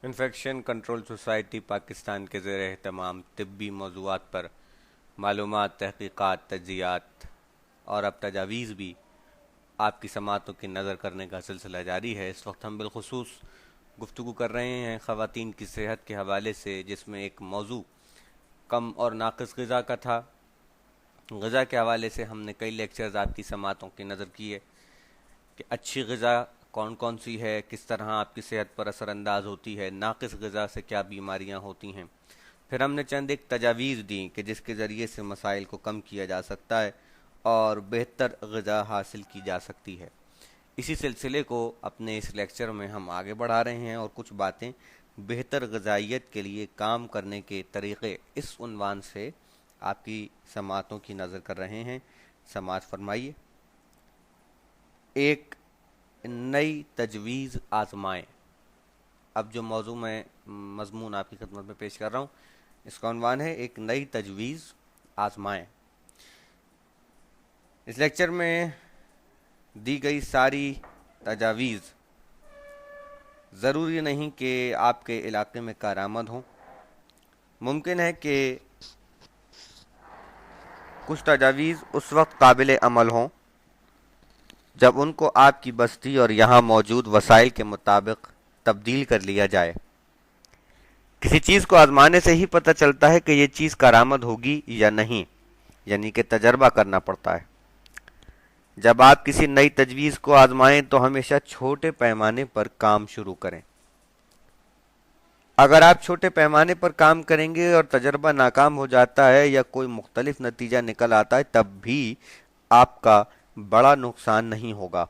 Infection control society Pakistan کے زیر اہتمام طبی موضوعات پر معلومات، تحقیقات، تجزیات اور اب تجاویز بھی آپ کی سماعتوں کی نظر کرنے کا سلسلہ جاری ہے۔ اس وقت ہم بالخصوص گفتگو کر رہے ہیں خواتین کی صحت کے حوالے سے، جس میں ایک موضوع کم اور ناقص غذا کا تھا۔ غذا کے حوالے سے ہم نے کئی لیکچرز آپ کی سماعتوں کی نظر کیے کہ اچھی غذا کون کون سی ہے، کس طرح آپ کی صحت پر اثر انداز ہوتی ہے، ناقص غذا سے کیا بیماریاں ہوتی ہیں۔ پھر ہم نے چند ایک تجاویز دیں کہ جس کے ذریعے سے مسائل کو کم کیا جا سکتا ہے اور بہتر غذا حاصل کی جا سکتی ہے۔ اسی سلسلے کو اپنے اس لیکچر میں ہم آگے بڑھا رہے ہیں اور کچھ باتیں بہتر غذائیت کے لیے کام کرنے کے طریقے اس عنوان سے آپ کی سماعتوں کی نظر کر رہے ہیں۔ سماعت فرمائیے۔ ایک نئی تجویز آزمائیں۔ اب جو موضوع میں مضمون آپ کی خدمت میں پیش کر رہا ہوں، اس کا عنوان ہے ایک نئی تجویز آزمائیں۔ اس لیکچر میں دی گئی ساری تجاویز ضروری نہیں کہ آپ کے علاقے میں کارآمد ہوں۔ ممکن ہے کہ کچھ تجاویز اس وقت قابل عمل ہوں جب ان کو آپ کی بستی اور یہاں موجود وسائل کے مطابق تبدیل کر لیا جائے۔ کسی چیز کو آزمانے سے ہی پتہ چلتا ہے کہ یہ چیز کارآمد ہوگی یا نہیں، یعنی کہ تجربہ کرنا پڑتا ہے۔ جب آپ کسی نئی تجویز کو آزمائیں تو ہمیشہ چھوٹے پیمانے پر کام شروع کریں۔ اگر آپ چھوٹے پیمانے پر کام کریں گے اور تجربہ ناکام ہو جاتا ہے یا کوئی مختلف نتیجہ نکل آتا ہے، تب بھی آپ کا بڑا نقصان نہیں ہوگا۔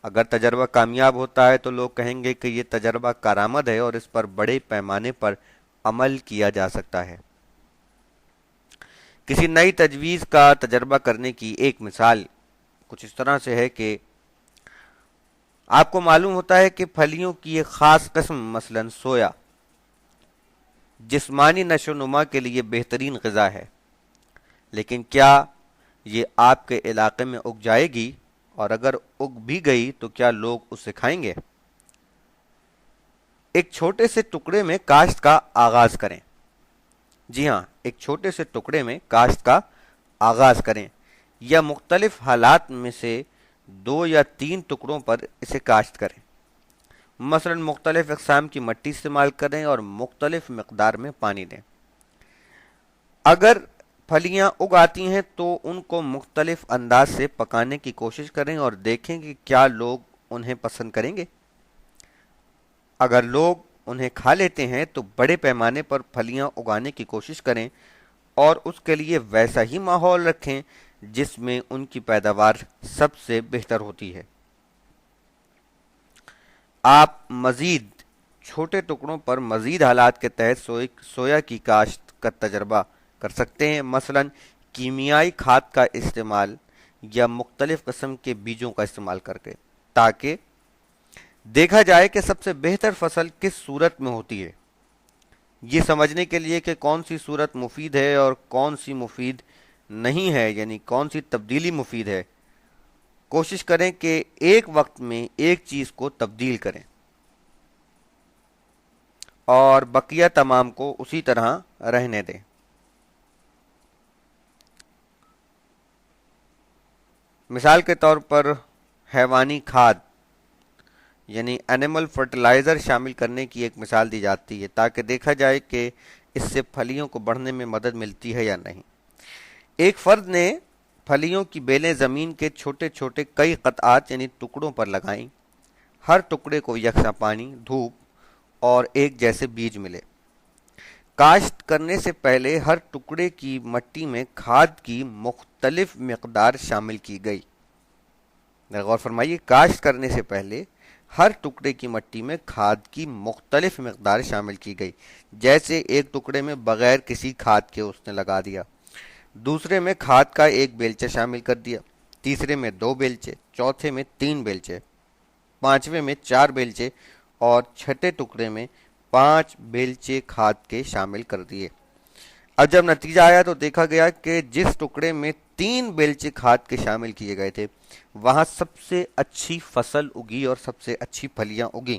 اگر تجربہ کامیاب ہوتا ہے تو لوگ کہیں گے کہ یہ تجربہ کارآمد ہے اور اس پر بڑے پیمانے پر عمل کیا جا سکتا ہے۔ کسی نئی تجویز کا تجربہ کرنے کی ایک مثال کچھ اس طرح سے ہے کہ آپ کو معلوم ہوتا ہے کہ پھلیوں کی ایک خاص قسم، مثلا سویا، جسمانی نشو و نما کے لیے بہترین غذا ہے، لیکن کیا یہ آپ کے علاقے میں اگ جائے گی؟ اور اگر اگ بھی گئی تو کیا لوگ اسے کھائیں گے؟ ایک چھوٹے سے ٹکڑے میں کاشت کا آغاز کریں۔ جی ہاں، ایک چھوٹے سے ٹکڑے میں کاشت کا آغاز کریں، یا مختلف حالات میں سے 2 یا 3 ٹکڑوں پر اسے کاشت کریں۔ مثلا مختلف اقسام کی مٹی استعمال کریں اور مختلف مقدار میں پانی دیں۔ اگر پھلیاں اگ آتی ہیں تو ان کو مختلف انداز سے پکانے کی کوشش کریں اور دیکھیں کہ کیا لوگ انہیں پسند کریں گے۔ اگر لوگ انہیں کھا لیتے ہیں تو بڑے پیمانے پر پھلیاں اگانے کی کوشش کریں اور اس کے لیے ویسا ہی ماحول رکھیں جس میں ان کی پیداوار سب سے بہتر ہوتی ہے۔ آپ مزید چھوٹے ٹکڑوں پر مزید حالات کے تحت سویا کی کاشت کا تجربہ کر سکتے ہیں، مثلا کیمیائی کھاد کا استعمال یا مختلف قسم کے بیجوں کا استعمال کر کے، تاکہ دیکھا جائے کہ سب سے بہتر فصل کس صورت میں ہوتی ہے۔ یہ سمجھنے کے لیے کہ کون سی صورت مفید ہے اور کون سی مفید نہیں ہے، یعنی کون سی تبدیلی مفید ہے، کوشش کریں کہ ایک وقت میں ایک چیز کو تبدیل کریں اور بقیہ تمام کو اسی طرح رہنے دیں۔ مثال کے طور پر حیوانی کھاد یعنی اینیمل فرٹیلائزر شامل کرنے کی ایک مثال دی جاتی ہے، تاکہ دیکھا جائے کہ اس سے پھلیوں کو بڑھنے میں مدد ملتی ہے یا نہیں۔ ایک فرد نے پھلیوں کی بیلیں زمین کے چھوٹے چھوٹے کئی قطعات یعنی ٹکڑوں پر لگائیں۔ ہر ٹکڑے کو یکساں پانی، دھوپ اور ایک جیسے بیج ملے۔ کاشت کرنے سے پہلے ہر ٹکڑے کی مٹی میں کھاد کی مختلف مقدار شامل کی گئی۔ غور فرمائیے، کاشت کرنے سے پہلے ہر ٹکڑے کی مٹی میں کھاد کی مختلف مقدار شامل کی گئی، جیسے ایک ٹکڑے میں بغیر کسی کھاد کے اس نے لگا دیا، دوسرے میں کھاد کا ایک بیلچہ شامل کر دیا، تیسرے میں 2 بیلچے، چوتھے میں 3 بیلچے، پانچویں میں 4 بیلچے اور چھٹے ٹکڑے میں 5 بیلچے کھاد کے شامل کر دیے۔ اب جب نتیجہ آیا تو دیکھا گیا کہ جس ٹکڑے میں 3 بیلچے کھاد کے شامل کیے گئے تھے وہاں سب سے اچھی فصل اگی اور سب سے اچھی پھلیاں اگیں۔